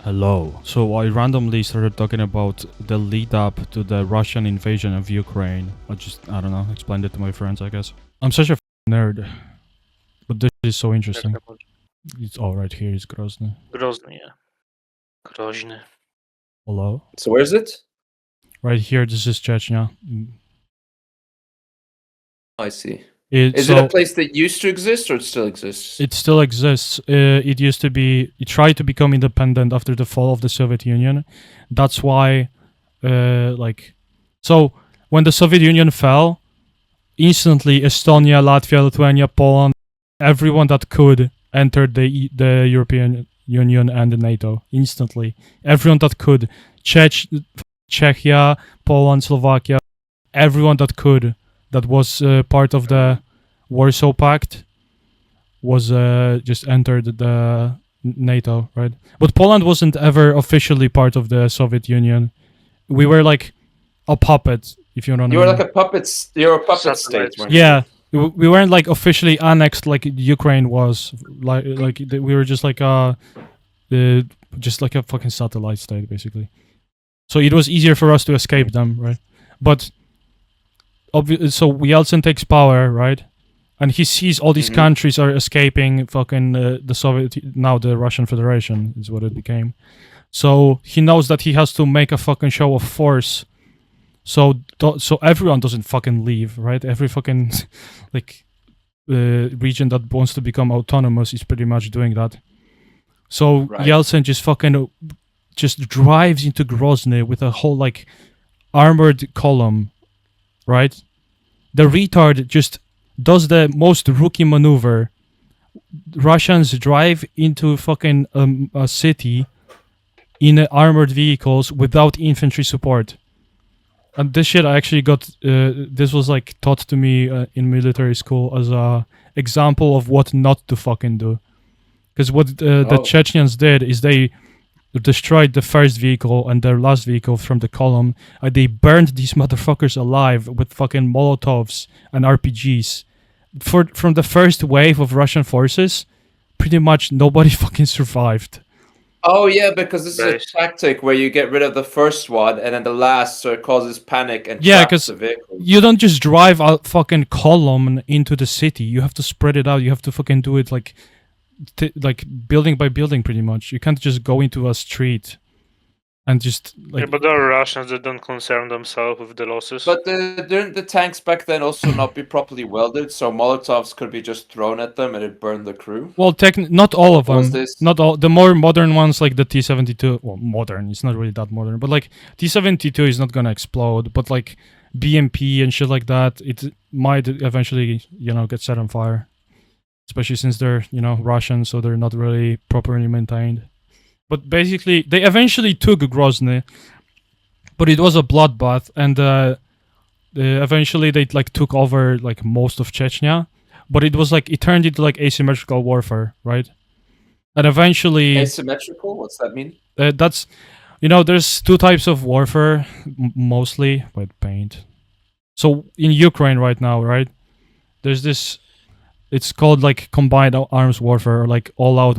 Hello. So I randomly started talking about the lead up to the Russian invasion of Ukraine. I don't know, explained it to my friends, I guess. I'm such a nerd, but this is so interesting. It's all right here, it's Grozny. Grozny, yeah. Groźny. Hello? So where is it? Right here, this is Chechnya. I see. It Is it a place that used to exist or it still exists? It still exists. It used to be. It tried to become independent after the fall of the Soviet Union. That's why, so when the Soviet Union fell, instantly Estonia, Latvia, Lithuania, Poland, everyone that could entered the European Union and the NATO instantly. Everyone that could, Czechia, Poland, Slovakia, everyone that could, that was part of the Warsaw Pact, was just entered the NATO, right? But Poland wasn't ever officially part of the Soviet Union. We were like a puppet, if you know what I mean. You were like a puppet. You're a puppet state, weren't yeah. We weren't like officially annexed like Ukraine was. We were just like a fucking satellite state, basically. So it was easier for us to escape them, right? But so Yeltsin takes power, right? And he sees all these countries are escaping fucking the Soviet, now the Russian Federation is what it became. So he knows that he has to make a fucking show of force. So everyone doesn't fucking leave, right? Every fucking region that wants to become autonomous is pretty much doing that. So Yeltsin just fucking drives into Grozny with a whole like armored column, right? The retard just does the most rookie maneuver. Russians drive into fucking a city in armored vehicles without infantry support. And this shit I actually got, this was like taught to me in military school as a example of what not to fucking do. Because what the Chechens did is they destroyed the first vehicle and their last vehicle from the column, and they burned these motherfuckers alive with fucking Molotovs and RPGs. From the first wave of Russian forces, pretty much nobody fucking survived. Oh yeah, because this is a tactic where you get rid of the first one and then the last, so it causes panic and traps the vehicle. You don't just drive a fucking column into the city. You have to spread it out. You have to fucking do it like building by building, pretty much. You can't just go into a street and just like. Yeah, but there are Russians that don't concern themselves with the losses. But didn't the tanks back then also not be properly welded, so Molotovs could be just thrown at them and it burned the crew? Well, not all of them. Not all. The more modern ones, like the T-72. Well, modern. It's not really that modern, but like T-72 is not gonna explode. But like BMP and shit like that, it might eventually, get set on fire. Especially since they're, Russian, so they're not really properly maintained. But basically, they eventually took Grozny, but it was a bloodbath, and eventually they took over most of Chechnya, but it was it turned into asymmetrical warfare, right? And eventually asymmetrical. What's that mean? That's there's two types of warfare mostly. Wait, paint. So in Ukraine right now, right? There's this. It's called combined arms warfare, or all out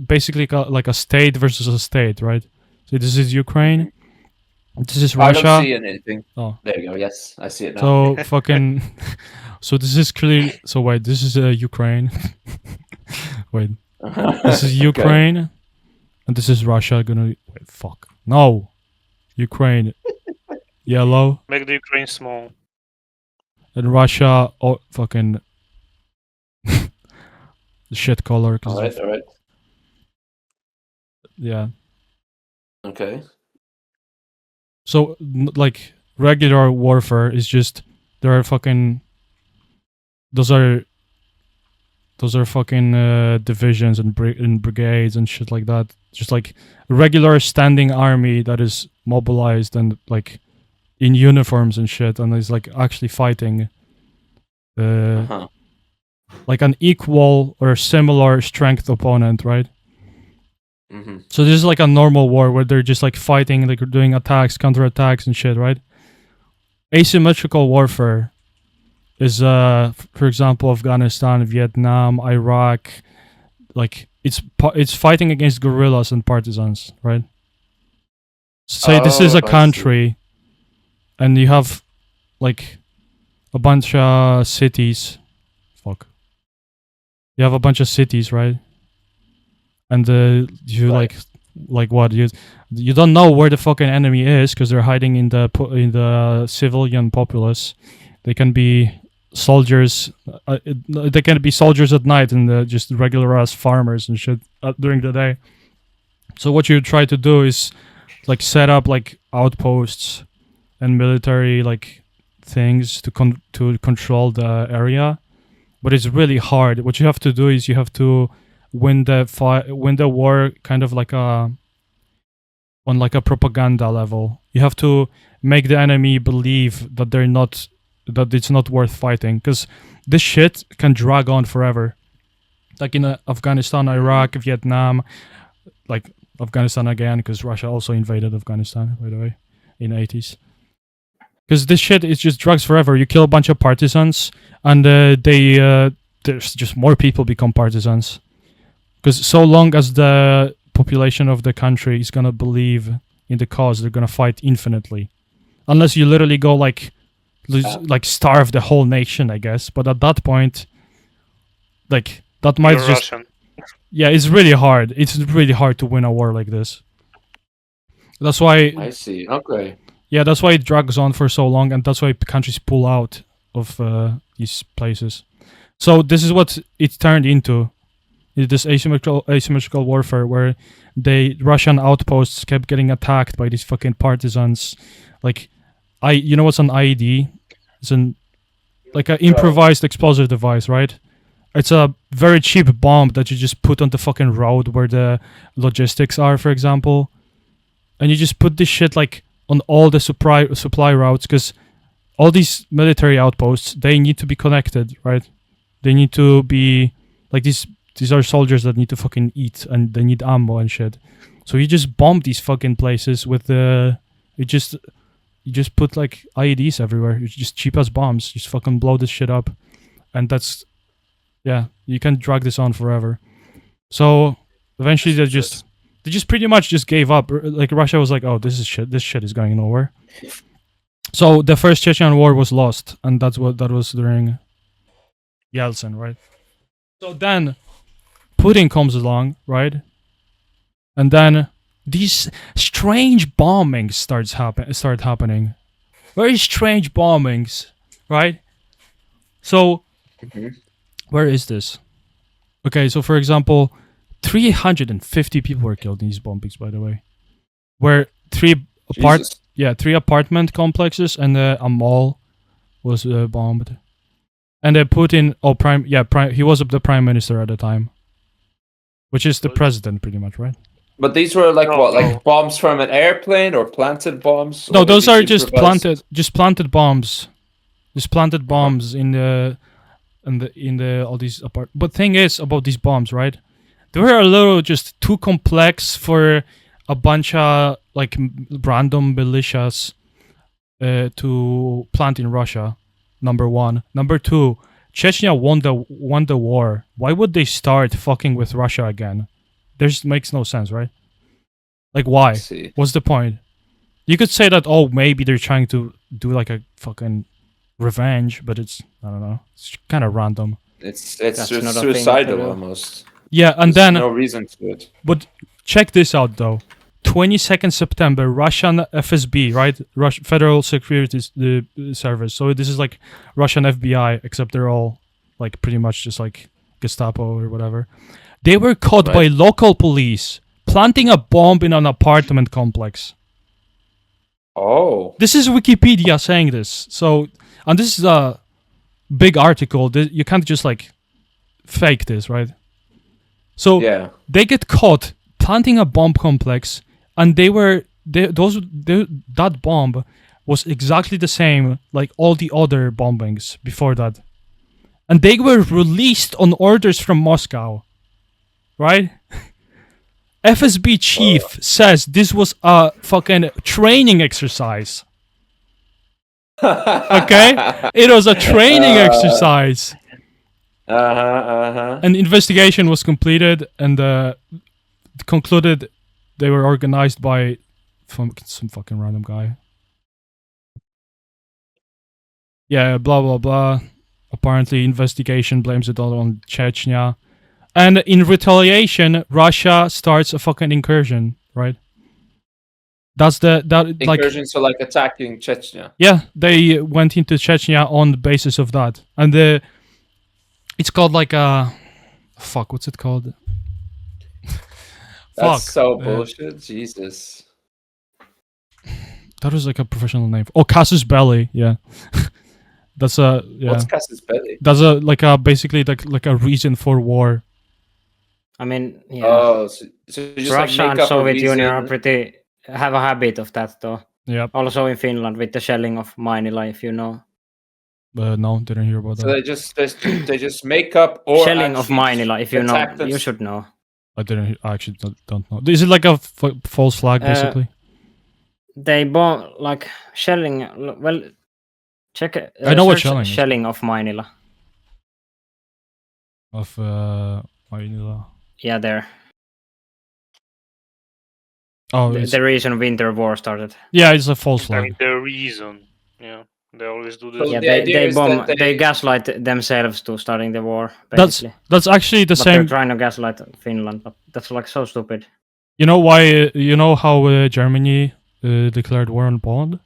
basically a state versus a state, right? So this is Ukraine. This is Russia. I don't see anything. Oh, there you go. Yes, I see it now. So fucking. So this is clearly. So wait, this is Ukraine. Wait, this is Ukraine, and this is Russia. Wait, fuck. No, Ukraine. Yellow. Make the Ukraine small. And Russia. Oh, fucking. The shit color. All right. Yeah. Okay. So, regular warfare is just there are fucking. Those are fucking divisions and brigades and shit like that. Just regular standing army that is mobilized and in uniforms and shit, and is actually fighting. Like an equal or similar strength opponent, right? Mm-hmm. So this is a normal war where they're just fighting, doing attacks, counterattacks and shit, right? Asymmetrical warfare is, for example, Afghanistan, Vietnam, Iraq, it's fighting against guerrillas and partisans, right? Say this is a I country, and you have like a bunch of cities. Fuck. You have a bunch of cities, right? And you Right. like what you don't know where the fucking enemy is because they're hiding in the civilian populace. They can be soldiers. They can be soldiers at night and just regular ass farmers and shit during the day. So what you try to do is like set up like outposts and military like things to control the area, but it's really hard. What you have to do is you have to win the war kind of like on like a propaganda level. You have to make the enemy believe that that it's not worth fighting, because this shit can drag on forever. Like in Afghanistan, Iraq, Vietnam, like Afghanistan again, because Russia also invaded Afghanistan, by the way, in the 80s. Because this shit is just drugs forever. You kill a bunch of partisans, and there's just more people become partisans. Because so long as the population of the country is gonna believe in the cause, they're gonna fight infinitely, unless you literally go like starve the whole nation, I guess. But at that point, like that might You're just Russian. yeah, it's really hard. It's really hard to win a war like this. That's why I see. Okay. yeah, that's why it drags on for so long, and that's why countries pull out of these places. So this is what it turned into. This asymmetrical warfare where Russian outposts kept getting attacked by these fucking partisans. Like, you know what's an IED? It's an improvised explosive device, right? It's a very cheap bomb that you just put on the fucking road where the logistics are, for example, and you just put this shit like on all the supply routes, because all these military outposts, they need to be connected, right? They need to be like these are soldiers that need to fucking eat, and they need ammo and shit. So you just bomb these fucking places with you just put like IEDs everywhere. It's just cheap as bombs. Just fucking blow this shit up, and that's you can drag this on forever. So eventually they just pretty much just gave up. Like Russia was like, oh, this shit is going nowhere. So the first Chechen war was lost, and that was during Yeltsin, right? So then Putin comes along, right? And then these strange bombings start happening. Very strange bombings, right? So where is this? Okay, so for example, 350 people were killed in these bombings, by the way. Where three apartment complexes and a mall was bombed. And Putin, he was the prime minister at the time, which is the president, pretty much, right? But these were like like bombs from an airplane or planted bombs? No, those are just planted bombs. Just planted bombs in the all these apart. But thing is about these bombs, right? They were a little just too complex for a bunch of like random militias to plant in Russia. Number one. Number two, Chechnya won the war. Why would they start fucking with Russia again? This makes no sense, right? Like, why? What's the point? You could say that, oh, maybe they're trying to do like a fucking revenge, but I don't know. It's kind of random. It's suicidal almost. Yeah, and There's no reason to it. But check this out, though. 22nd September, Russian FSB, right? Federal Security Service. So this is like Russian FBI, except they're all like pretty much just like Gestapo or whatever. They were caught by local police planting a bomb in an apartment complex. Oh. This is Wikipedia saying this. So, and this is a big article. You can't just like fake this, right? So they get caught planting a bomb complex, and that bomb was exactly the same like all the other bombings before that, and they were released on orders from Moscow, right? FSB chief says this was a fucking training exercise. Okay, it was a training exercise. An investigation was completed and concluded they were organized by some fucking random guy. Yeah, blah blah blah. Apparently, investigation blames it all on Chechnya, and in retaliation, Russia starts a fucking incursion. Right? That's incursion, so like attacking Chechnya. Yeah, they went into Chechnya on the basis of that, and it's called like a fuck. What's it called? That's so bullshit. Jesus. That was like a professional name. Oh, Casus Belli. Yeah. That's a What's Casus Belli? That's basically like a reason for war. I mean, yeah. Oh, so just Russia like and Soviet Union are have a habit of that though. Yeah. Also in Finland with the shelling of Mainila, if you know. No, didn't hear about that. So they just make up or shelling of Mainila, if you know, you should know. I actually don't know. Is it like a false flag basically? They bomb like shelling. Well, check. I know what shelling is. Shelling of Mainila. Of Mainila. Yeah, there. Oh, the reason Winter War started. Yeah, it's a false flag. The reason, yeah, they always do this. Yeah, they gaslight themselves to starting the war. Basically. That's actually the same. They're trying to gaslight Finland, but that's like so stupid. You know why? You know how Germany declared war on Poland?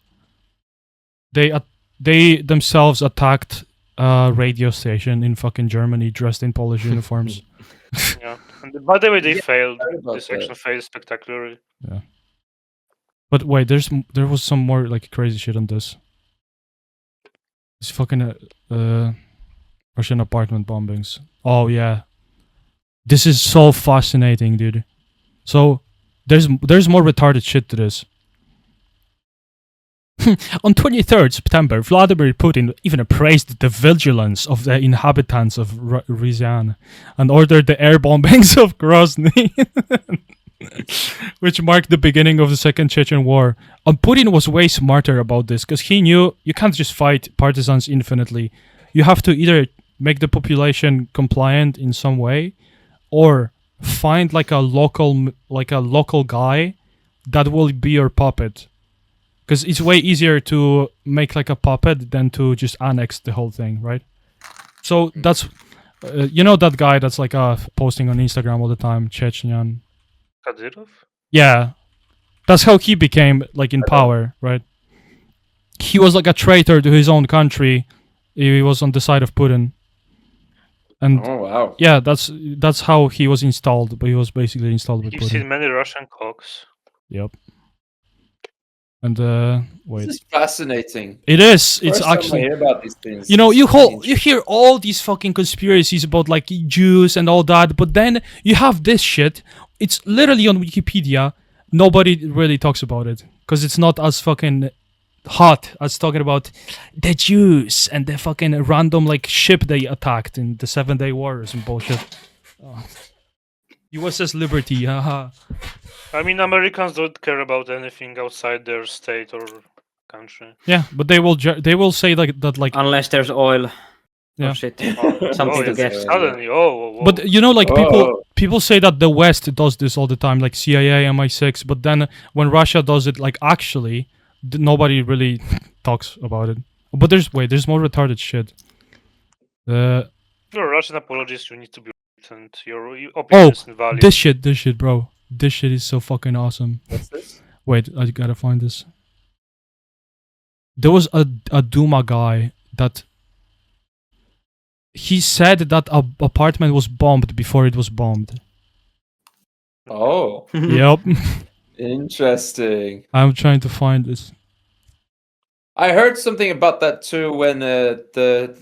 They themselves attacked a radio station in fucking Germany dressed in Polish uniforms. Yeah, by the way, they failed. This action failed spectacularly. Yeah, but wait, there was some more like crazy shit on this. It's fucking Russian apartment bombings. Oh yeah, this is so fascinating, dude. So there's more retarded shit to this. On 23rd September, Vladimir Putin even praised the vigilance of the inhabitants of Ryazan and ordered the air bombings of Grozny, which marked the beginning of the Second Chechen War. And Putin was way smarter about this because he knew you can't just fight partisans infinitely. You have to either make the population compliant in some way or find like a local guy that will be your puppet. Because it's way easier to make like a puppet than to just annex the whole thing, right? So that's, you know that guy that's like posting on Instagram all the time, Chechnyan. Kadyrov? Yeah. That's how he became like in power, right? He was like a traitor to his own country. He was on the side of Putin. And oh wow. Yeah, that's how he was installed, but he was basically installed with Putin. You've seen many Russian cocks. Yep. And wait. This is fascinating. It is. It's actually. I hear about these things. You know, you hear all these fucking conspiracies about like Jews and all that, but then you have this shit. It's literally on Wikipedia. Nobody really talks about it because it's not as fucking hot as talking about the Jews and the fucking random like ship they attacked in the 7-Day War or some bullshit. USS Liberty, haha. I mean, Americans don't care about anything outside their state or country. Yeah, but they will say like that like unless there's oil. Yeah. Or shit. Something to get. Suddenly, But you know, like people say that the West does this all the time, like CIA, MI6. But then when Russia does it, like actually, nobody really talks about it. But there's more retarded shit. You're a Russian apologist. You need to be and your opinions and values. This shit, bro. This shit is so fucking awesome. What's this? Wait, I gotta find this. There was a Duma guy that he said that a apartment was bombed before it was bombed. Oh. Yep. Interesting. I'm trying to find this. I heard something about that too when the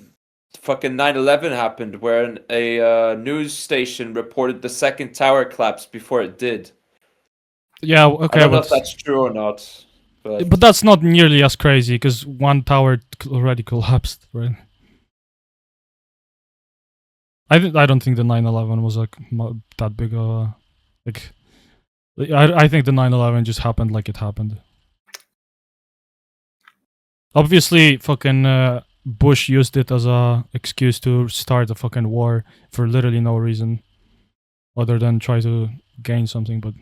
fucking 9/11 happened, where a news station reported the second tower collapse before it did. Yeah, okay. I don't know if that's true or not. But that's not nearly as crazy because one tower already collapsed, right? I don't think the 9/11 was like that big of a like. I think the 9/11 just happened like it happened. Obviously, fucking Bush used it as a excuse to start a fucking war for literally no reason, other than try to gain something. But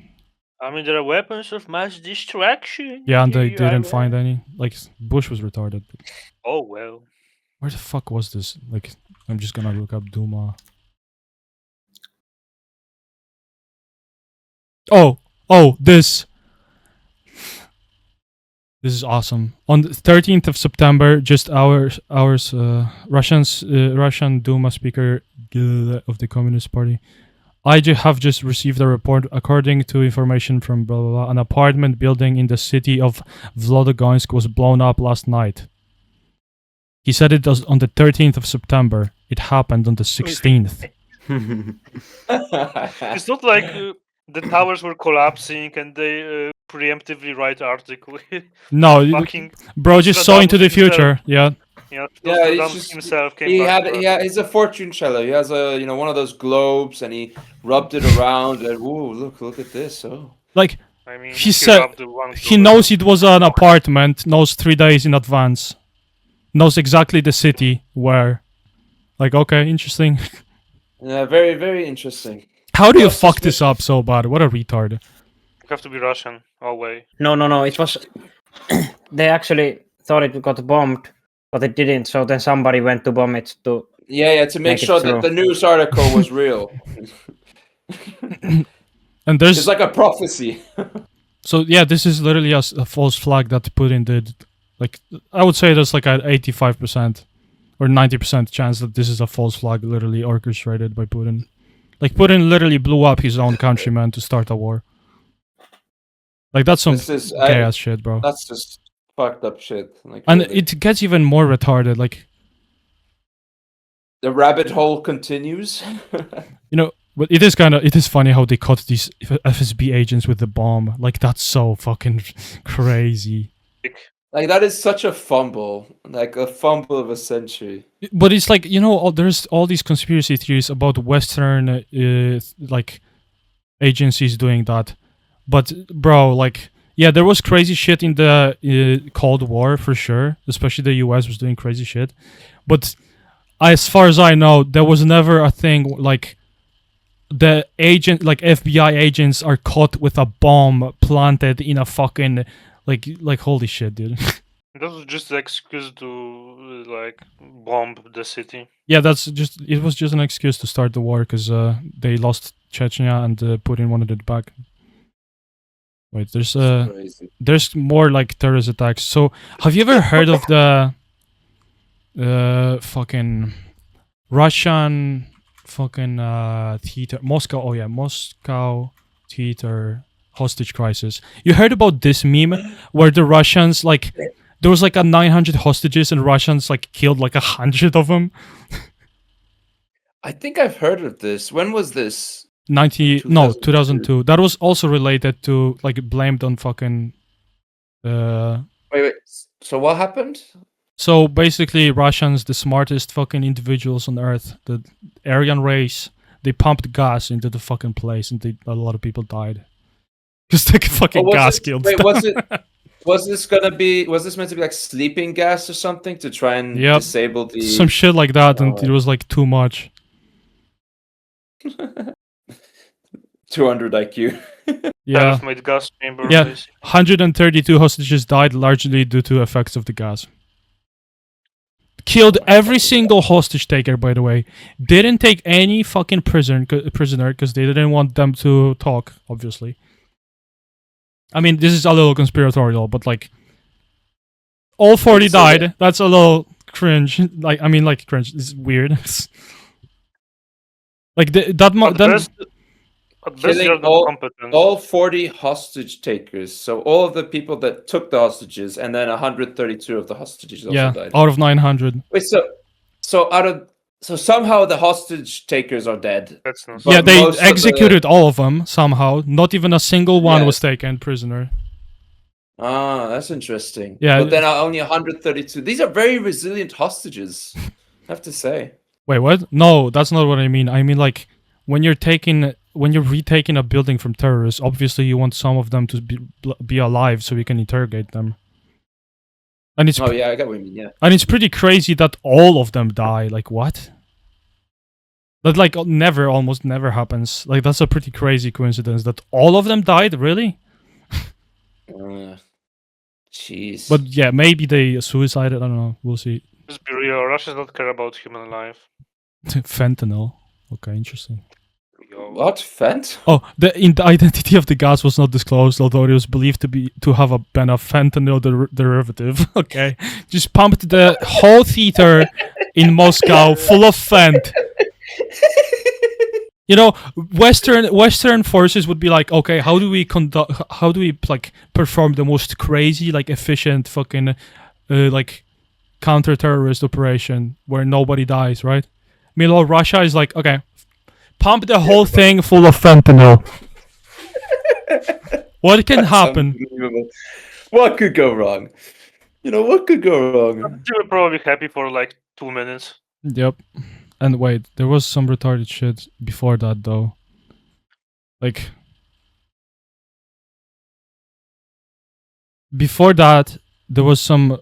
I mean, there are weapons of mass destruction. yeah, and they Yeah, didn't find any. Like Bush was retarded. Oh well. Where the fuck was this? Like, I'm just gonna look up Duma. Oh, this. This is awesome. On the 13th of September, just hours, Russian Duma speaker of the Communist Party. Have just received a report. According to information from blah blah blah, an apartment building in the city of Vologoinsk was blown up last night. He said it was on the 13th of September. It happened on the 16th. It's not like the towers were collapsing and they preemptively write article. No, Fucking bro, just saw into the Nostradamus future. Yeah. yeah, Yeah, Nostradamus it's just, himself came he back. had he's a fortune teller. He has a one of those globes, and he rubbed it around, and ooh, look at this. Oh, Like, I mean, he said rubbed the one he glove. knows it was an apartment, knows 3 days in advance, knows exactly the city where. Like, okay, interesting. yeah, very very interesting. How do you Well, fuck this up so bad? What a retard. You have to be Russian. Oh way. No. It was. They actually thought it got bombed, but it didn't. So then somebody went to bomb it to. Yeah, to make Make it sure that true. the news article was real. And there's It's like a prophecy. so yeah, this is literally a false flag that Putin did. Like, I would say there's like an 85% or 90% chance that this is a false flag, literally orchestrated by Putin. Like, Putin literally blew up his own countrymen to start a war. Like, that's some This is gay ass shit, bro. that's just fucked up shit. Like, And really. it gets even more retarded. Like, The rabbit hole continues. you know, but it is funny how they caught these FSB agents with the bomb. Like, that's so fucking crazy. Like, that is such a fumble. Like a fumble of a century. But it's like, there's all these conspiracy theories about Western like agencies doing that. But bro, like, yeah, there was crazy shit in the Cold War for sure. Especially the US was doing crazy shit. But as far as I know, there was never a thing like the FBI agents are caught with a bomb planted in a fucking like holy shit, dude. That was just the excuse to like bomb the city. Yeah, it was just an excuse to start the war because they lost Chechnya and Putin wanted it back. Wait, It's crazy. there's more like terrorist attacks. So have you ever heard of the fucking Russian fucking theater Moscow theater hostage crisis? You heard about this meme where the Russians like there was like a 900 hostages and Russians like killed like 100 of them? I think I've heard of this. When was this? 2002. That was also related to like blamed on fucking Wait. So what happened? so basically Russians, the smartest fucking individuals on earth, the Aryan race, they pumped gas into the fucking place and a lot of people died. Because the fucking was gas it- killed wait, them. was this meant to be like sleeping gas or something to try and Yep. disable the Some shit like that, and Oh. it was like too much. 200 IQ? Yeah. Self-made gas chamber. Yeah. basically. 132 hostages died largely due to effects of the gas. Killed every single hostage taker, by the way. Didn't take any fucking prisoner because they didn't want them to talk, obviously. I mean, this is a little conspiratorial, but like, all 40 So died. That's a little cringe. Like cringe. It's weird. Like At best, Killing you're all- competent. All 40 hostage takers. So all of the people that took the hostages, and then 132 of the hostages also yeah, died. out of 900. Wait, so somehow the hostage takers are dead. That's not. But Yeah, they most of the- executed all of them somehow. Not even a single one Yeah. was taken prisoner. Ah, that's interesting. Yeah. But then only 132. These are very resilient hostages, I have to say. Wait, what? No, that's not what I mean. I mean, like, when you're retaking a building from terrorists, obviously you want some of them to be alive so you can interrogate them. And it's Oh yeah, I get what you mean. Yeah. and it's pretty crazy that all of them die. Like what? That like almost never happens. Like that's a pretty crazy coincidence that all of them died. Really? Jeez. But yeah, maybe they suicided. I don't know. We'll see. Just be real. Russia does not care about human life. Fentanyl. Okay, interesting. Yo. What? Fent? Oh, the identity of the gas was not disclosed, although it was believed to have been a fentanyl derivative. Okay, just pumped the whole theater in Moscow full of fent. You know, Western forces would be like, okay, how do we like perform the most crazy, like efficient, fucking, like counter-terrorist operation where nobody dies, right? Meanwhile, Russia is like, okay, pump the whole thing full of fentanyl. What can happen? What could go wrong? You know, what could go wrong? They were probably happy for like 2 minutes. Yep. And wait, there was some retarded shit before that though. Like before that, there was some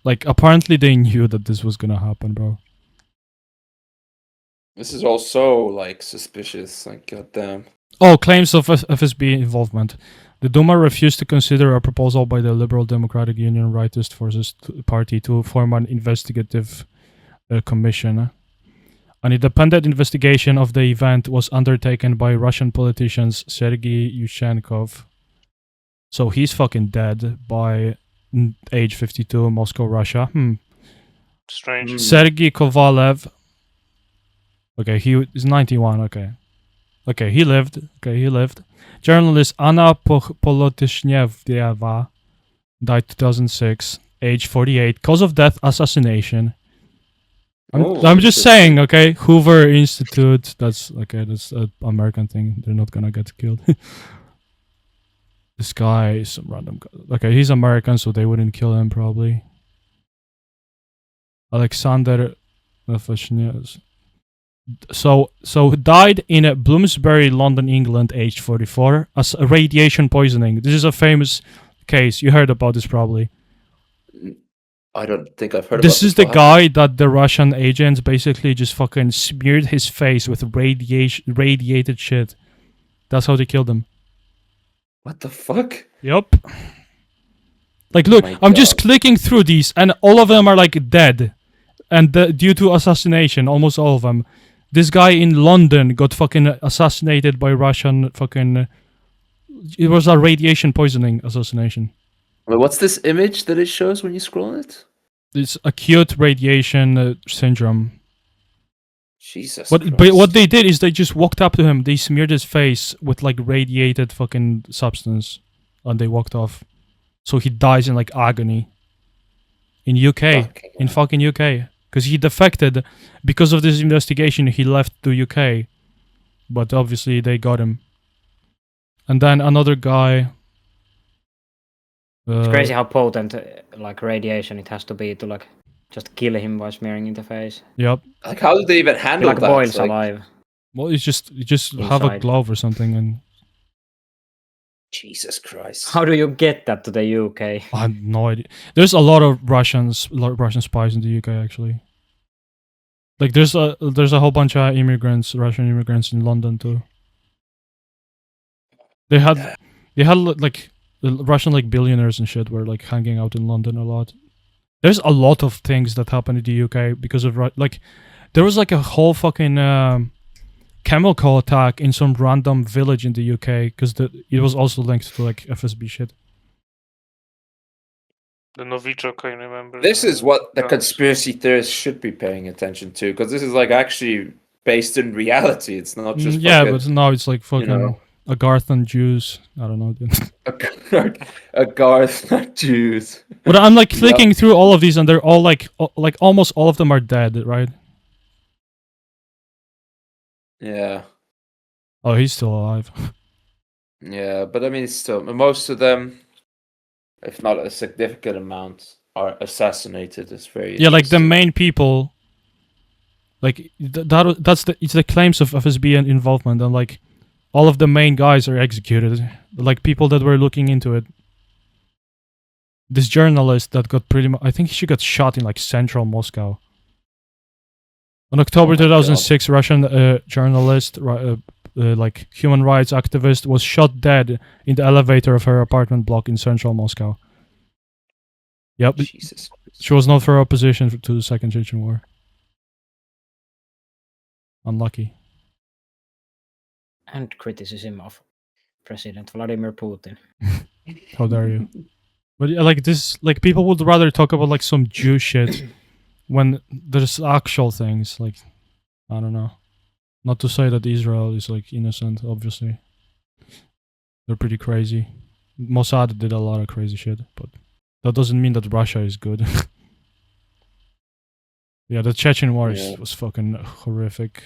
like apparently they knew that this was gonna happen, bro. This is all so like suspicious. Like goddamn. Oh, claims of FSB involvement. The Duma refused to consider a proposal by the Liberal Democratic Union Rightist Forces Party to form an investigative commission. An independent investigation of the event was undertaken by Russian politicians Sergei Yushchenkov. So he's fucking dead by age 52, Moscow, Russia. Strange. Sergei Kovalev. Okay, he is 91, okay. Okay, he lived. Journalist Anna Polotyshneva died 2006, age 48. Cause of death, assassination. I'm just saying, okay? Hoover Institute. That's okay. That's an American thing. They're not gonna get killed. This guy is some random guy. Okay, he's American, so they wouldn't kill him probably. Alexander Lafashnev. So died in Bloomsbury, London, England, aged 44, as radiation poisoning. This is a famous case. You heard about this probably. I don't think I've heard This about is the guy that the Russian agents basically just fucking smeared his face with radiated shit. That's how they killed him. What the fuck? Yup. Like, look, I'm just clicking through these, and all of them are like dead, and due to assassination, almost all of them. This guy in London got fucking assassinated by Russian fucking. It was a radiation poisoning assassination. Wait, what's this image that it shows when you scroll it? It's acute radiation syndrome. Jesus. But what they did is they just walked up to him, they smeared his face with like radiated fucking substance, and they walked off. So he dies in like agony. In UK, in fucking UK, because he defected. Because of this investigation, he left the UK, but obviously they got him. And then another guy. It's crazy how potent like radiation it has to be to like just kill him by smearing in the face. Yep. Like, how did they even handle like that? boils Like, alive. Well, you just have a Inside. glove or something, and Jesus Christ. How do you get that to the UK? I have no idea. There's a lot of Russian spies in the UK actually. Like there's a whole bunch of Russian immigrants in London too. They had like Russian like billionaires and shit were like hanging out in London a lot. There's a lot of things that happen in the UK because of like there was like a whole fucking chemical attack in some random village in the UK because it was also linked to like FSB shit. The Novichok, I remember. This is what the conspiracy theorists should be paying attention to, because this is like actually based in reality. It's not just yeah, but now it's like fucking Agarthan Jews. I don't know. Agarthan Jews. But I'm like clicking through all of these, and they're all like almost all of them are dead, right? Yeah. Oh, he's still alive. Yeah, but I mean, still, most of them, if not a significant amount, are assassinated. It's very like the main people. Like it's the claims of FSB and involvement, and like all of the main guys are executed. Like people that were looking into it. this journalist that got pretty much, I think she got shot in like central Moscow. On October 2006, Russian journalist, like human rights activist, was shot dead in the elevator of her apartment block in central Moscow. Yep, Jesus. she was not for opposition to the Second Chechen War. Unlucky. And criticism of President Vladimir Putin. How dare you? But yeah, like this, like people would rather talk about like some Jew shit when there's actual things. Like, I don't know. Not to say that Israel is like innocent, obviously. They're pretty crazy. Mossad did a lot of crazy shit, but that doesn't mean that Russia is good. Yeah, the Chechen Wars was fucking horrific.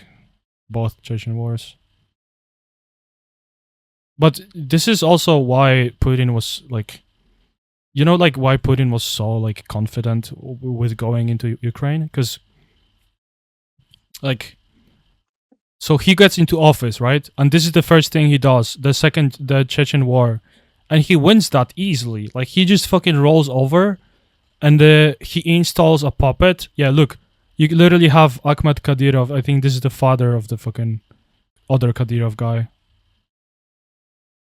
Both Chechen Wars. But this is also why Putin was like, you know, like why Putin was so like confident with going into Ukraine, because like, so he gets into office, right? And this is the first thing he does, the Chechen War, and he wins that easily. Like he just fucking rolls over, and he installs a puppet. Yeah, look, you literally have Ahmed Kadyrov. I think this is the father of the fucking other Kadyrov guy.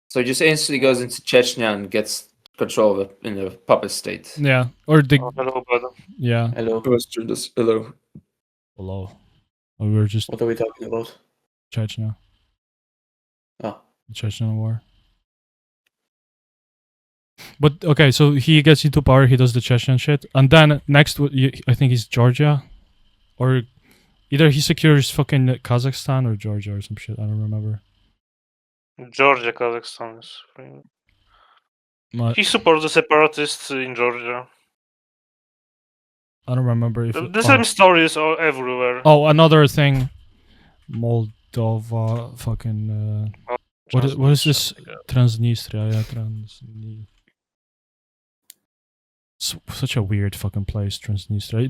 So he just instantly goes into Chechnya and gets control of it in a puppet state. Yeah, or the Hello, brother. yeah. Hello. Hello. Hello. We were just What are we talking about? Chechnya. Oh. The Chechen War. But okay, so he gets into power, he does the Chechen shit, and then next, I think he's Georgia, or either he secures fucking Kazakhstan or Georgia or some shit. I don't remember. Georgia, Kazakhstan is. He supports the separatists in Georgia. I don't remember if The same stories are everywhere. Oh, another thing, Moldova, fucking. What is this? Transnistria, yeah, such a weird fucking place, Transnistria.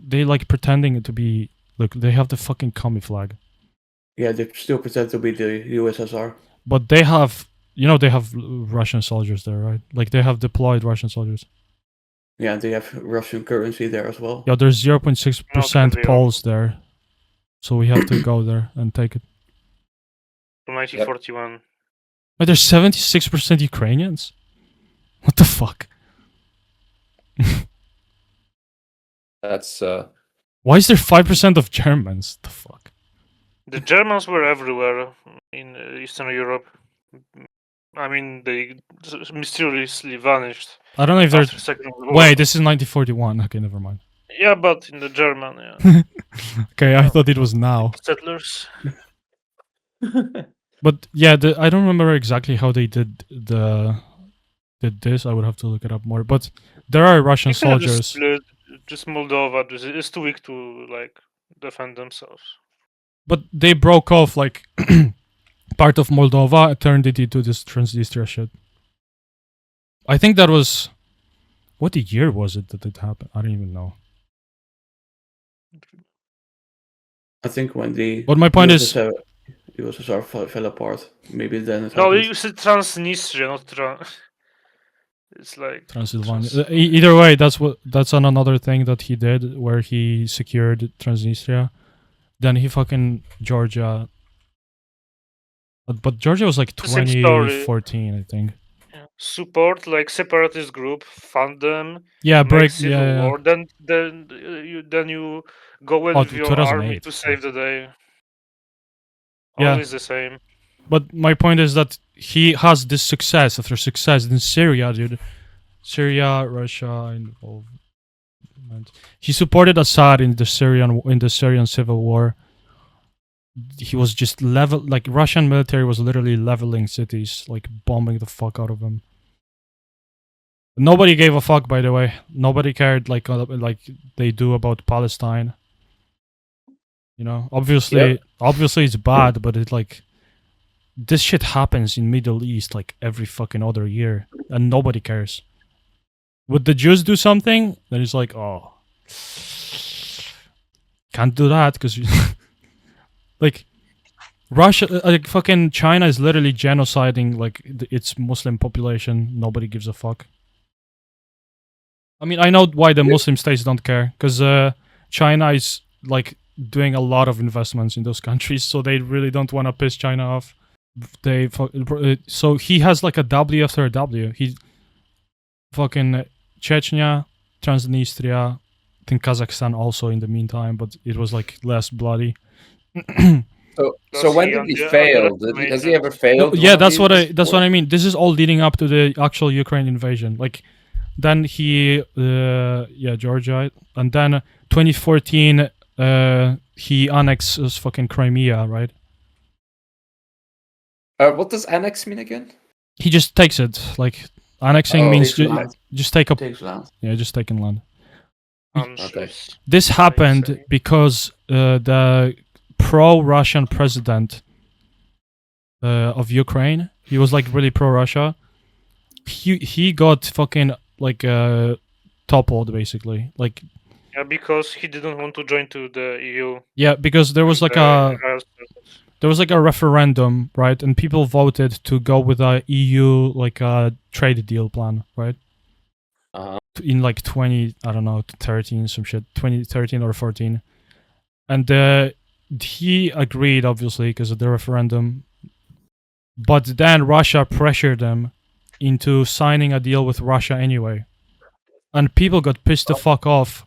They like pretending to be. Look, they have the fucking commie flag. Yeah, they still pretend to be the USSR. But they have, they have Russian soldiers there, right? Like they have deployed Russian soldiers. Yeah, they have Russian currency there as well. Yeah, there's 0.6% Poles there, so we have to go there and take it. From 1941. But there's 76% Ukrainians. What the fuck? That's Why is there 5% of Germans? The fuck? The Germans were everywhere in Eastern Europe. I mean, they mysteriously vanished. I don't know if there's. Wait, this is 1941. Okay, never mind. Yeah, but in the German, yeah. Okay, I thought it was now. Settlers. But yeah, I don't remember exactly how they did this. I would have to look it up more. But there are Russian soldiers. Just Moldova is too weak to like defend themselves. But they broke off like part of Moldova, turned it into this Transnistria shit. I think that was. What year was it that it happened? I don't even know. I think when the. But my point is. USSR fell apart. Maybe then it No, happened. you said Transnistria, not It's like Transylvania. Either way, that's on another thing that he did where he secured Transnistria. Then he fucking Georgia. But Georgia was like 2014, I think. Yeah. Support like separatist group, fund them. Yeah, break. Civil war. Then you go in with your army to save the day. Always the same. But my point is that he has this success after success in Syria, dude. Syria, Russia involvement. He supported Assad in the Syrian civil war. He was just like Russian military was literally leveling cities, like bombing the fuck out of them. Nobody gave a fuck, by the way. Nobody cared like they do about Palestine. Obviously it's bad, but it's like this shit happens in Middle East like every fucking other year, and nobody cares. Would the Jews do something? Then it's like, oh, can't do that because like Russia, like fucking China is literally genociding like its Muslim population. Nobody gives a fuck. I mean, I know why the Muslim states don't care, because China is like doing a lot of investments in those countries, so they really don't want to piss China off. So he has like a W after a W. He fucking Chechnya, Transnistria, I think Kazakhstan also in the meantime, but it was like less bloody. So when did he fail? Has he ever failed? Yeah, that's what I mean. This is all leading up to the actual Ukraine invasion. Like, then he Georgia, and then 2014 he annexes fucking Crimea, right? What does annex mean again? He just takes it. Like, annexing means just take up. Takes land. Yeah, just taking land. Okay. This happened because the pro-Russian president of Ukraine, he was like really pro-Russia. He got fucking like toppled basically. Like, Yeah, because he didn't want to join to the EU. yeah, because there was like a referendum, right? And people voted to go with a EU like a trade deal plan, right? In like 13 some shit, 2013 or 14, and he agreed obviously because of the referendum. But then Russia pressured them into signing a deal with Russia anyway, and people got pissed the fuck off,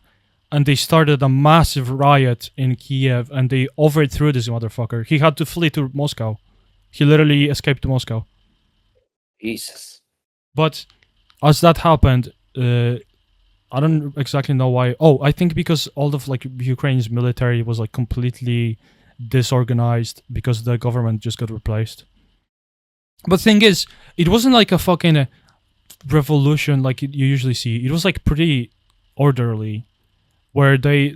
and they started a massive riot in Kiev, and they overthrew this motherfucker. He had to flee to Moscow. He literally escaped to Moscow. Jesus. But as that happened, I don't exactly know why. Oh, I think because all of like Ukraine's military was like completely disorganized because the government just got replaced. But thing is, it wasn't like a fucking revolution like you usually see. It was like pretty orderly, where they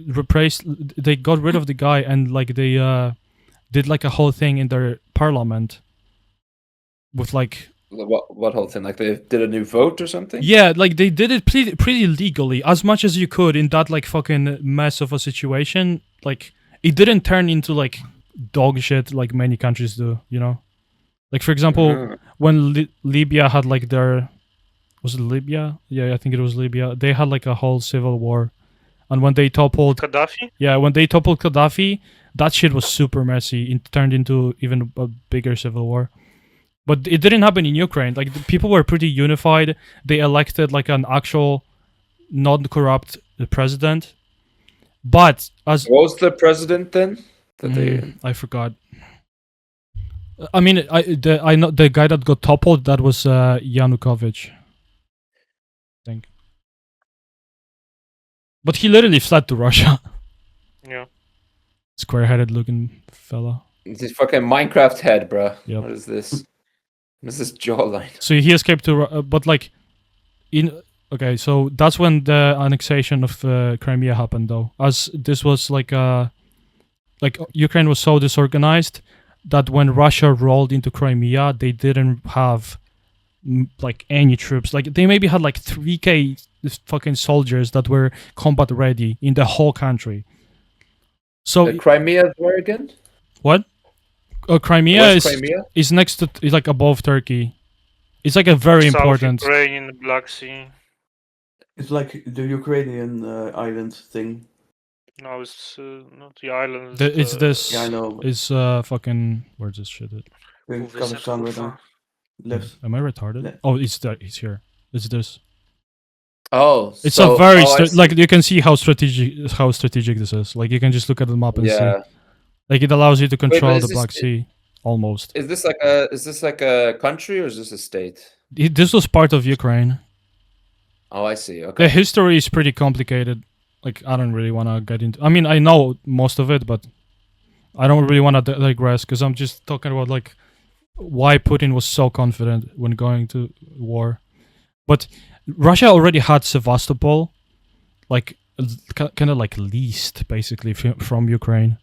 got rid of the guy and like they did like a whole thing in their parliament with like. What whole thing? Like they did a new vote or something? Yeah, like they did it pretty legally, as much as you could in that like fucking mess of a situation. Like, it didn't turn into like dog shit like many countries do, you know? Like, for example, when Libya had like their... Was it Libya? Yeah, I think it was Libya. They had like a whole civil war. And when they toppled... Gaddafi? Yeah, when they toppled Gaddafi, that shit was super messy. It turned into even a bigger civil war. But it didn't happen in Ukraine. Like, the people were pretty unified. They elected like an actual non-corrupt president. But as... What was the president then? I forgot. I mean, I know the guy that got toppled, that was Yanukovych, I think. But he literally fled to Russia. Yeah. Square-headed looking fella. It's his fucking Minecraft head, bro. Yep. What is this? What is this jawline? So he escaped to... but like... Okay, so that's when the annexation of Crimea happened, though. As this was like... like, Ukraine was so disorganized that when Russia rolled into Crimea, they didn't have like any troops. Like, they maybe had like 3k fucking soldiers that were combat ready in the whole country. So Crimea where again? What? Crimea Where's is Crimea? is next to, is like above Turkey. It's like a very South important. Ukraine in the Black Sea. It's like the Ukrainian island thing. No, it's not the island. It's this. Yeah, I know. Is fucking, where's this shit at? In Kazakhstan right now. Left. Am I retarded? Yeah. Oh, it's there. It's here. It's this. Oh, It's so, a very I see. like, you can see how strategic this is. Like, you can just look at the map and see. Yeah. Like, it allows you to control is the this- Black Sea almost. Is this like a country or is this a state? This was part of Ukraine. Oh, I see. Okay. The history is pretty complicated. Like, I don't really want to get into... I mean, I know most of it, but I don't really want to digress, because I'm just talking about, like, why Putin was so confident when going to war. But Russia already had Sevastopol, like, kind of like leased, basically, from Ukraine.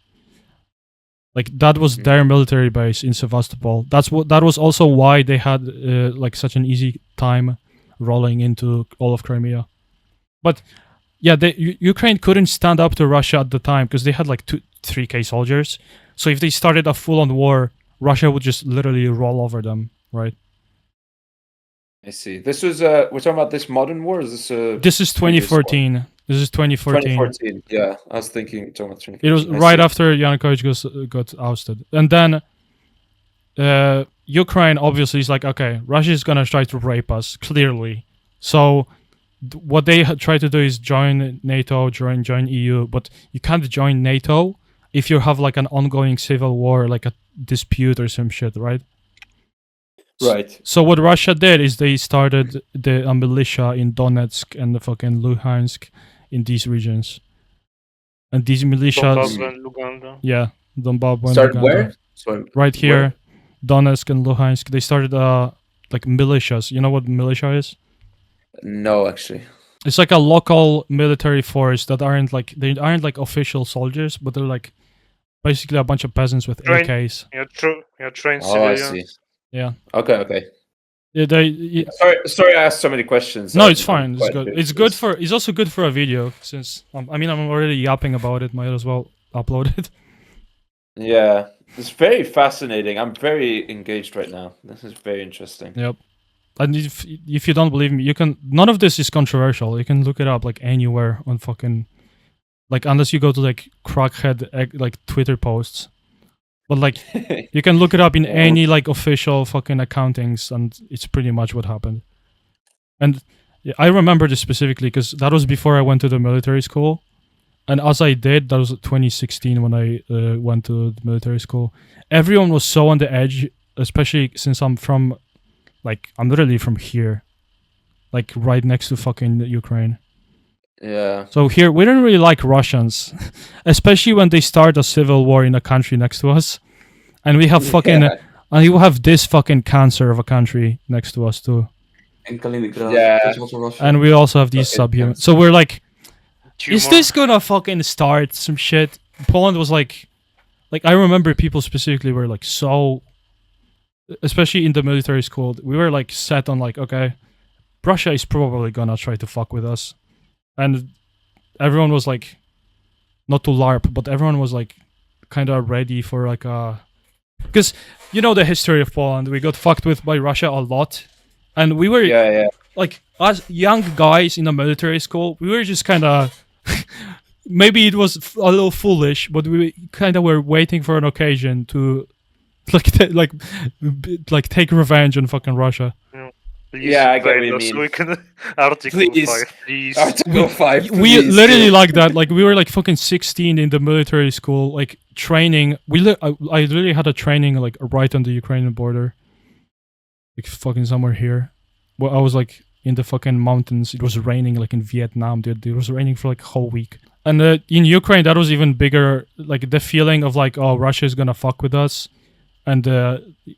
Like, that was their military base in Sevastopol. That was also why they had, like, such an easy time rolling into all of Crimea. But... yeah, Ukraine couldn't stand up to Russia at the time because they had like 3k soldiers. So if they started a full-on war, Russia would just literally roll over them, right? I see. This was we're talking about this modern war. Is this This is 2014. This is 2014. 2014. Yeah, I was thinking talking about 2014. It was right after Yanukovych got ousted, and then Ukraine obviously is like, okay, Russia is gonna try to rape us clearly. So what they try to do is join NATO, join EU, but you can't join NATO if you have like an ongoing civil war, like a dispute or some shit, right? Right. So what Russia did is they started a militia in Donetsk and the fucking Luhansk in these regions. And these militias, Donbas and Luganda. yeah, Donbas and Started Luganda. where? Sorry. Right here, Where? Donetsk and Luhansk. They started like militias. You know what militia is? No, actually. It's like a local military force that aren't like official soldiers, but they're like basically a bunch of peasants with Train- AKs. Yeah, trained Oh, I civilians. see. Yeah. Okay. Yeah, Sorry, I asked so many questions. no, I'm- it's fine. I'm It's quite good. new It's to good this. for. It's also good for a video since I'm already yapping about it. Might as well upload it. Yeah, it's very fascinating. I'm very engaged right now. This is very interesting. Yep. And if you don't believe me, you can. None of this is controversial. You can look it up like anywhere on fucking, like unless you go to like crackhead like Twitter posts, but like you can look it up in Yeah. any like official fucking accountings, and it's pretty much what happened. And yeah, I remember this specifically because that was before I went to the military school, and as I did, that was 2016 when I went to the military school. Everyone was so on the edge, especially since I'm literally from here, like right next to fucking Ukraine. Yeah. So here we don't really like Russians, especially when they start a civil war in a country next to us, and we have fucking Yeah. and you have this fucking cancer of a country next to us too, In Kaliningrad. Yeah. That's also Russia. and we also have these Fucking subhuman. cancer. So we're like, is Tumor. this gonna fucking start some shit? Poland was like I remember people specifically were like so, especially in the military school, we were like set on like, okay, Russia is probably gonna try to fuck with us, and everyone was like, not to LARP, but everyone was like kind of ready for like a, because you know the history of Poland, we got fucked with by Russia a lot, and we were Yeah. like, as young guys in a military school, we were just kind of maybe it was a little foolish, but we kind of were waiting for an occasion to like take revenge on fucking Russia. Please Yeah, I get what invade you us mean. So we can Article Please. 5, please. Article 5. We please, literally yeah. like that. Like we were like fucking 16 in the military school, like training. I literally had a training like right on the Ukrainian border, like fucking somewhere here. Well, I was like in the fucking mountains. It was raining like in Vietnam, dude. It was raining for like a whole week. And in Ukraine, that was even bigger. Like the feeling of like, oh, Russia is gonna fuck with us, and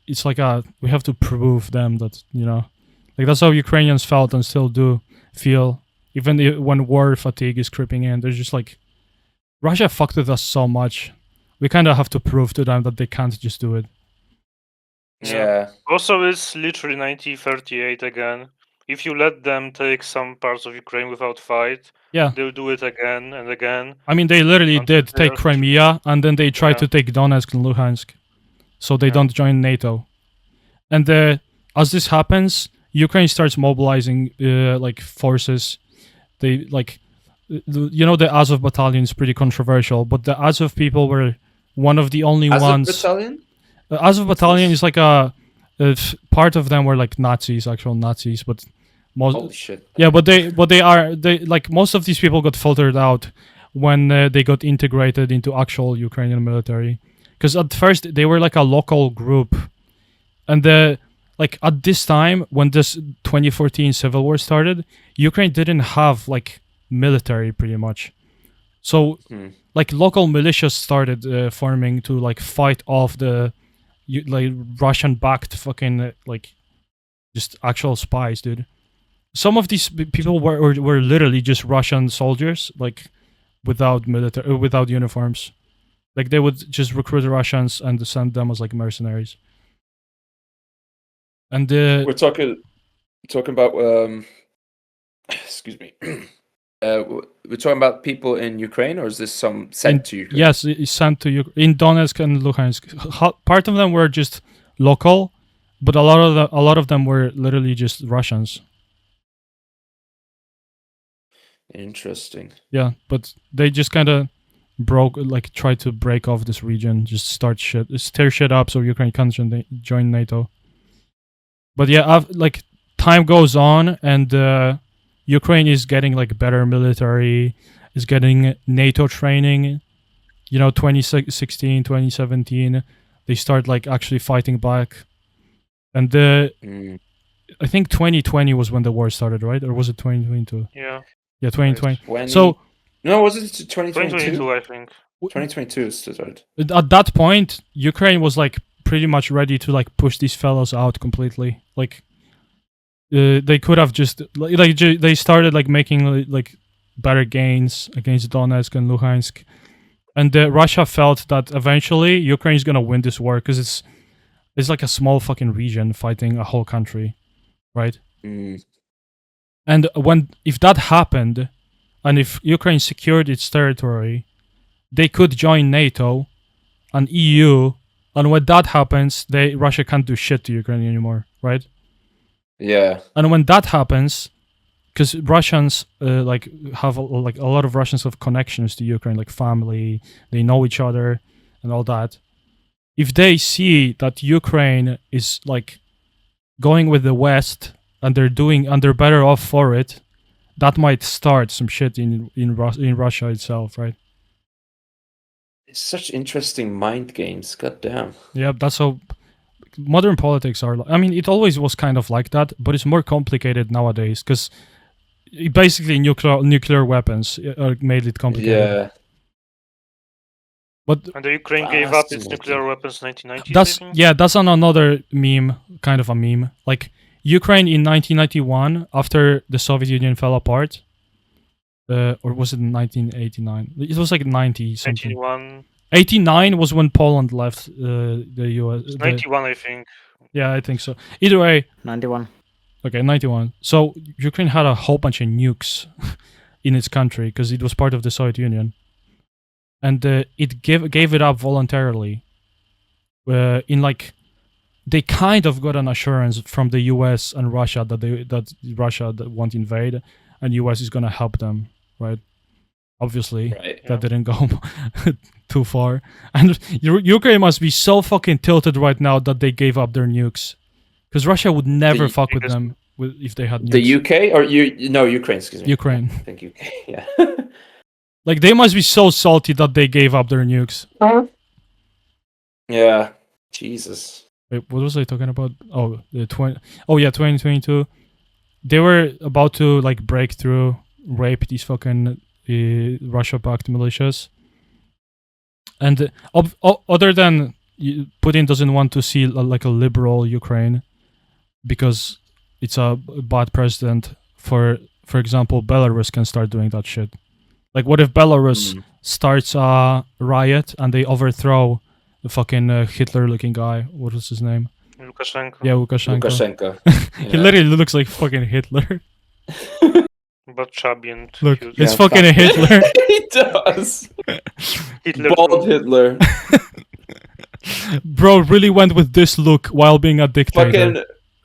it's like we have to prove them that, you know, like that's how Ukrainians felt and still do feel. Even when war fatigue is creeping in, they're just like, Russia fucked with us so much. We kind of have to prove to them that they can't just do it. Yeah. Also, it's literally 1938 again. If you let them take some parts of Ukraine without fight, Yeah. they'll do it again and again. I mean, they literally Until did they take are- Crimea, and then they tried Yeah. to take Donetsk and Luhansk, so they Yeah. don't join NATO. And as this happens, Ukraine starts mobilizing like forces. They like, you know, the Azov battalion is pretty controversial, but the Azov people were one of the only As a ones. battalion? Azov battalion is like part of them were like Nazis, actual Nazis, but most Holy shit. yeah, but they like most of these people got filtered out when they got integrated into actual Ukrainian military. Because at first they were like a local group, and like at this time when this 2014 civil war started, Ukraine didn't have like military pretty much. So like local militias started forming to like fight off the like Russian-backed fucking like just actual spies, dude. Some of these people were literally just Russian soldiers, like without military, without uniforms. Like they would just recruit Russians and send them as like mercenaries. And We're talking about excuse me. We're talking about people in Ukraine, or is this some sent to Ukraine? yes, it's sent to in Donetsk and Luhansk. Part of them were just local, But a lot of them were literally just Russians. Interesting. Yeah, but they just kind of tried to break off this region, just stir shit up so Ukraine can't join NATO. But yeah, time goes on and Ukraine is getting like better military, is getting NATO training. 2016, 2017, they start like actually fighting back. And I think 2020 was when the war started, right? Or was it 2022? Yeah. Yeah, 2020. 20... So no, was it 2022? 2022, I think. 2022 started. At that point, Ukraine was like pretty much ready to like push these fellows out completely. Like they could have just they started like making like better gains against Donetsk and Luhansk, and Russia felt that eventually Ukraine is gonna win this war because it's like a small fucking region fighting a whole country, right? And if that happened, and if Ukraine secured its territory, they could join NATO and EU, and when that happens, Russia can't do shit to Ukraine anymore, right? Yeah. And when that happens, because Russians have a lot of Russians have connections to Ukraine, like family, they know each other and all that. If they see that Ukraine is like going with the West and they're better off for it, that might start some shit in Russia itself, right? It's such interesting mind games. God damn. Yeah, that's how modern politics are. I mean, it always was kind of like that, but it's more complicated nowadays because basically nuclear weapons made it complicated. Yeah. But and the Ukraine gave up its nuclear weapons in 1990s. That's on another meme, kind of a meme. Like Ukraine in 1991, after the Soviet Union fell apart, or was it 1989? It was like 90 something. 89 was when Poland left the US. 91, I think. Yeah, I think so. Either way. 91. Okay, 91. So Ukraine had a whole bunch of nukes in its country because it was part of the Soviet Union. And it gave it up voluntarily. They kind of got an assurance from the US and Russia that Russia won't invade and US is gonna help them, right? Obviously, that didn't go too far. And Ukraine must be so fucking tilted right now that they gave up their nukes, because Russia would never fuck with them if they had nukes. The UK or Ukraine? Excuse me. Ukraine. I think UK. Yeah. Like they must be so salty that they gave up their nukes. Yeah. Jesus. Wait, what was I talking about? Oh, 2022. They were about to like break through, rape these fucking Russia-backed militias. And other than Putin doesn't want to see like a liberal Ukraine because it's a bad president. For example, Belarus can start doing that shit. Like, what if Belarus starts a riot and they overthrow the fucking Hitler-looking guy? What was his name? Lukashenko. Yeah, Lukashenko. Yeah. He literally looks like fucking Hitler. But chubby and Look, huge. it's fucking Hitler. He does. Hitler Bald Hitler. Bro really went with this look while being a dictator.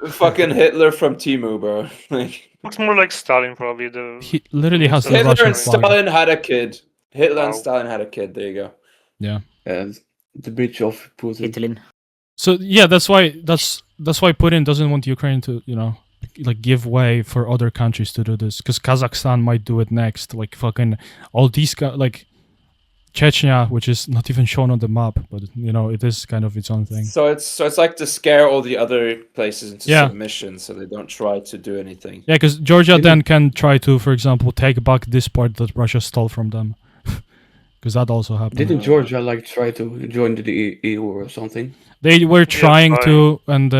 Fucking Hitler from Timu, bro. Like, looks more like Stalin, probably. He literally has the Hitler Russian and flag. Stalin had a kid. Hitler and Wow. Stalin had a kid. There you go. Yeah. And the bitch of Putin. Hitlin. So yeah, that's why Putin doesn't want Ukraine to, like give way for other countries to do this, because Kazakhstan might do it next. Like fucking all these like Chechnya, which is not even shown on the map, but it is kind of its own thing. So it's like to scare all the other places into Yeah. submission, so they don't try to do anything. Yeah, because Georgia then can try to, for example, take back this part that Russia stole from them, because that also happened. Didn't Georgia like try to join the EU or something? They were trying fine. to, and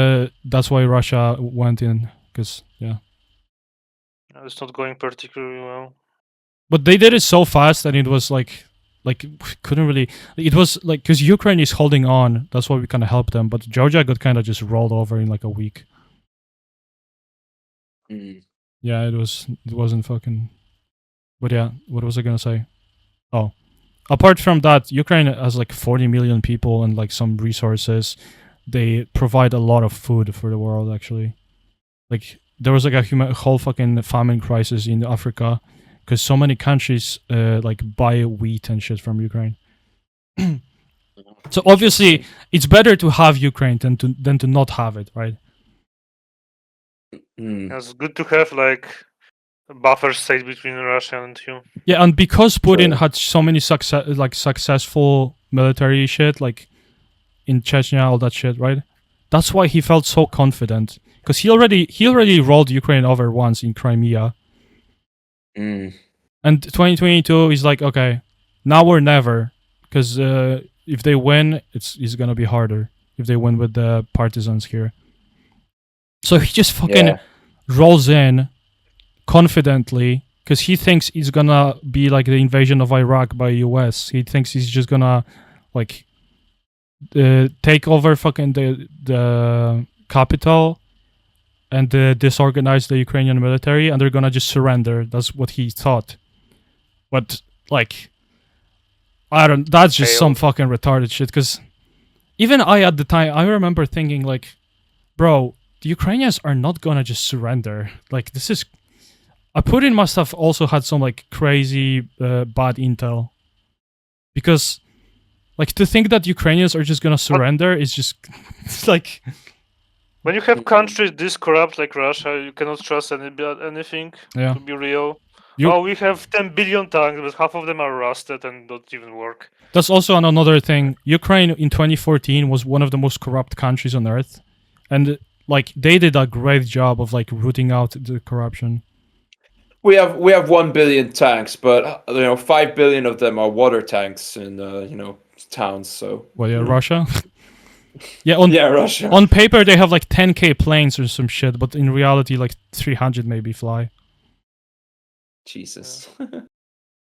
that's why Russia went in. Because It's not going particularly well. but they did it so fast, and it was like couldn't really. It was like because Ukraine is holding on. That's why we kind of helped them. But Georgia got kind of just rolled over in like a week. Yeah, it wasn't fucking. But yeah, what was I gonna say? Oh, apart from that, Ukraine has like 40 million people and like some resources. they provide a lot of food for the world. Actually, like there was like a whole fucking famine crisis in Africa because so many countries like buy wheat and shit from Ukraine. So obviously, it's better to have Ukraine than to not have it, right? It's good to have like a buffer state between Russia and you. Yeah, and because Putin Sure. had so many successful military shit, like in Chechnya, all that shit, right? That's why he felt so confident because he already rolled Ukraine over once in Crimea, Mm. and 2022 he's like, okay, now or never, because if they win, it's gonna be harder if they win with the partisans here. So he just fucking Yeah. rolls in confidently because he thinks it's gonna be like the invasion of Iraq by US. He thinks he's just gonna like take over fucking the capital and disorganize the Ukrainian military, and they're gonna just surrender. That's what he thought. But like, I don't. That's just some fucking retarded shit. Because even I at the time, I remember thinking like, bro, the Ukrainians are not gonna just surrender. Like this is. Putin must have also had some like crazy bad intel, because like to think that Ukrainians are just gonna surrender is just it's like When you have countries this corrupt like Russia, you cannot trust anything yeah. to be real. You- Oh, we have 10 billion tanks, but half of them are rusted and don't even work. That's also another thing. Ukraine in 2014 was one of the most corrupt countries on earth, and like they did a great job of like rooting out the corruption. We have 1 billion tanks, but 5 billion of them are water tanks in towns. So Well, yeah, Russia. Yeah, on yeah, Russia. on paper they have like 10k planes or some shit, but in reality like 300 maybe fly. Jesus.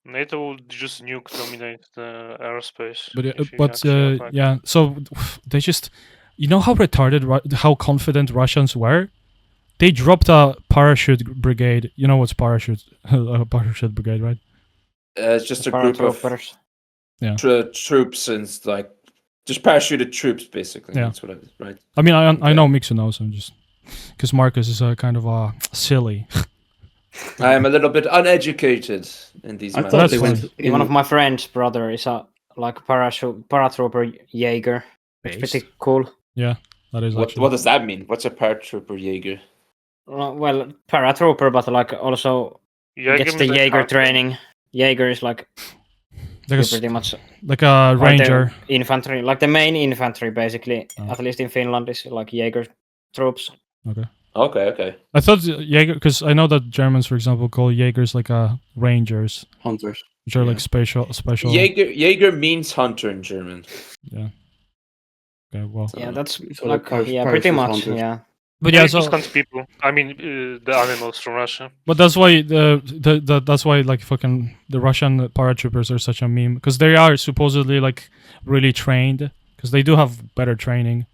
NATO will just dominate the airspace. But if you actually attack. yeah, so they just, you know how retarded, how confident Russians were. They dropped a parachute brigade. You know what's parachute? A parachute brigade, right? It's just a group of Paratroopers. troops and like just parachuted troops, basically. Yeah. That's what it is, right? I mean, I Okay. know Mixu knows. I'm just because Marcus is kind of silly. I am a little bit uneducated in these I matters. thought That's they fine. went in. One of my friend's brother is a like paratrooper Jaeger. It's Based. pretty cool. That is What actually. does that mean? What's a paratrooper Jaeger? Well, paratrooper, but like also Jaeger gets the means like Jaeger hardcore. training. Jaeger is like Like a, pretty much like a ranger. the infantry, like the main infantry, basically. Oh. At least in Finland, is like Jaeger troops. Okay. I thought Jaeger, because I know that Germans, for example, call Jaegers like rangers, Hunters. which are like Yeah. special. Jaeger means hunter in German. Yeah. Okay. Well. Yeah, that's So like the pretty parachute much. hunters. Yeah, But Yeah, yeah. it just So. hunt people. I mean, the animals from Russia. But that's why that's why like fucking the Russian paratroopers are such a meme, because they are supposedly like really trained, because they do have better training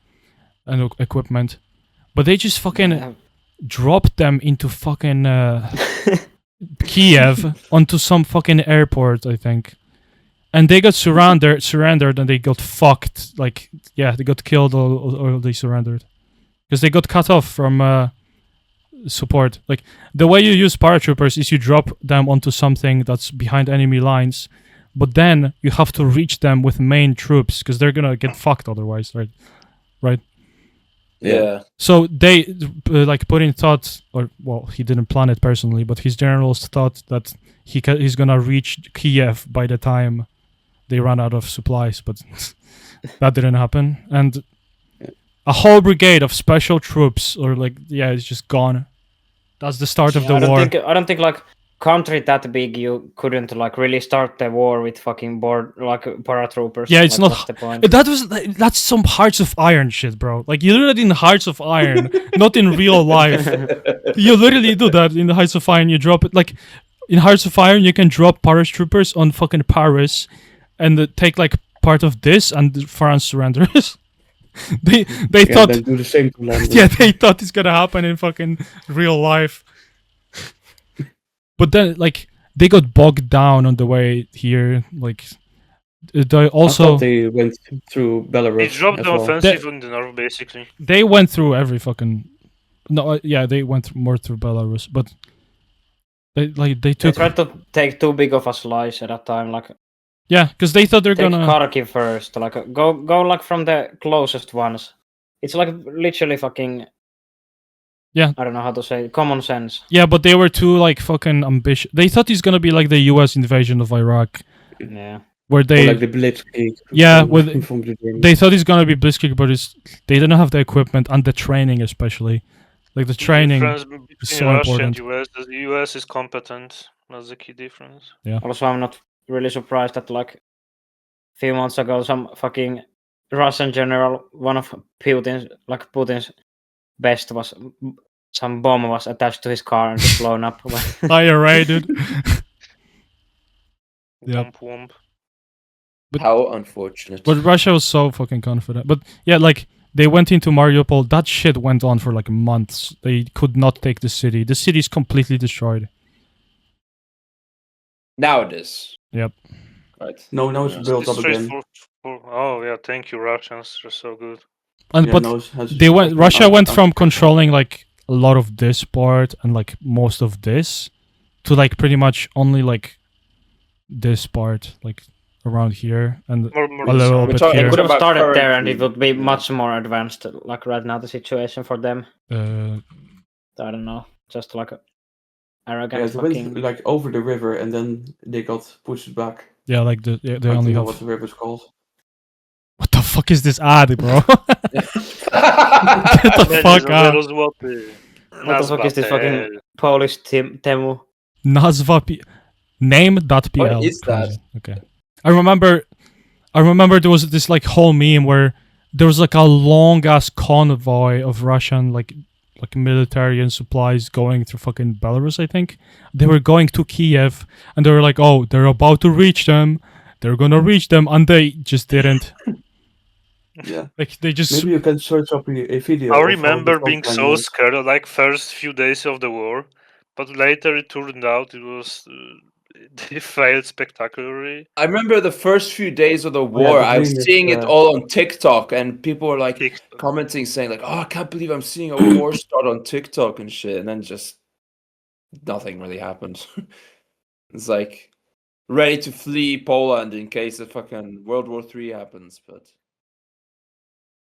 and equipment, but they just fucking Yeah. dropped them into fucking Kiev onto some fucking airport, I think, and they got surrendered, and they got fucked. Like yeah, they got killed or they surrendered because they got cut off from support. Like the way you use paratroopers is you drop them onto something that's behind enemy lines, but then you have to reach them with main troops because they're gonna get fucked otherwise, right? Yeah. So they like Putin thought, or well, he didn't plan it personally, but his generals thought that he's gonna reach Kiev by the time they run out of supplies, but that didn't happen, and a whole brigade of special troops, or like it's just gone. That's the start of the war. I don't think like country that big you couldn't like really start the war with fucking paratroopers. Yeah, it's like, not- that's the point. That's some Hearts of Iron shit, bro. Like you do that in Hearts of Iron, not in real life. You literally do that in the Hearts of Iron. You drop it like in Hearts of Iron. You can drop paratroopers on fucking Paris, and take like part of this, and France surrenders. they thought Then do the same to land. yeah, they thought it's gonna happen in fucking real life. But then, like, they got bogged down on the way here. Like, They I also thought they went through They Belarus dropped as the well. offensive in the north, basically. they went through every fucking. No, yeah, they went more through Belarus, but they They took. tried to take too big of a slice at that time. Like Yeah, because they thought they're take gonna. Kharkiv first. Like go like from the closest ones. It's like literally fucking. Yeah. I don't know how to say it. Common sense. Yeah, but they were too like fucking ambitious. They thought it's gonna be like the U.S. invasion of Iraq, Yeah. where Or they. like the Blitzkrieg. Yeah, from, with- from the Germans. They thought it's gonna be Blitzkrieg, but they didn't have the equipment and the training, especially. Like the training. difference between so Russia important. and US. The US is competent. That's the key difference. Also, I'm not really surprised that like a few months ago, some fucking Russian general, one of Putin's best was some bomb was attached to his car and just blown up. Higher rated. Yep. Womp womp. How unfortunate. But Russia was so fucking confident. But yeah, like they went into Mariupol. That shit went on for like months. They could not take the city. The city's completely destroyed. Now it is. Yep. Right. No, it's Yeah. built It's up straight again. oh yeah, thank you Russians. You're so good. And Yeah, but no, it has they went. taken Russia out- went out- from controlling like a lot of this part and like most of this to like pretty much only like this part, like around here and More a little We're bit talking- They here. could have about started there and it currently, would be yeah. much more advanced. Like right now, the situation for them. Uh, I don't know. Just like a Yeah, arrogant they went fucking. like over the river and then they got pushed back. yeah, like they I don't only know have. what the river's called. What the fuck is this ad, bro? Get the That fuck is out. What the fuck is this fucking Polish Temu? Nazva name.pl. What is that? Crazy. Okay. I remember there was this like whole meme where there was like a long ass convoy of Russian like military and supplies going through fucking Belarus, I think. They were going to Kiev and they were like, oh, they're about to reach them. They're gonna reach them, and they just didn't. Yeah. Like they just Maybe you can search up a video. I of how remember the being front so line was. scared like first few days of the war, but later it turned out it was they failed spectacularly. I remember the first few days of the yeah, war. the I was green is, seeing it all on TikTok, and people were like TikTok. commenting, saying like, "Oh, I can't believe I'm seeing a war start on TikTok and shit," and then just nothing really happened. It's like ready to flee Poland in case a fucking World War III happens, but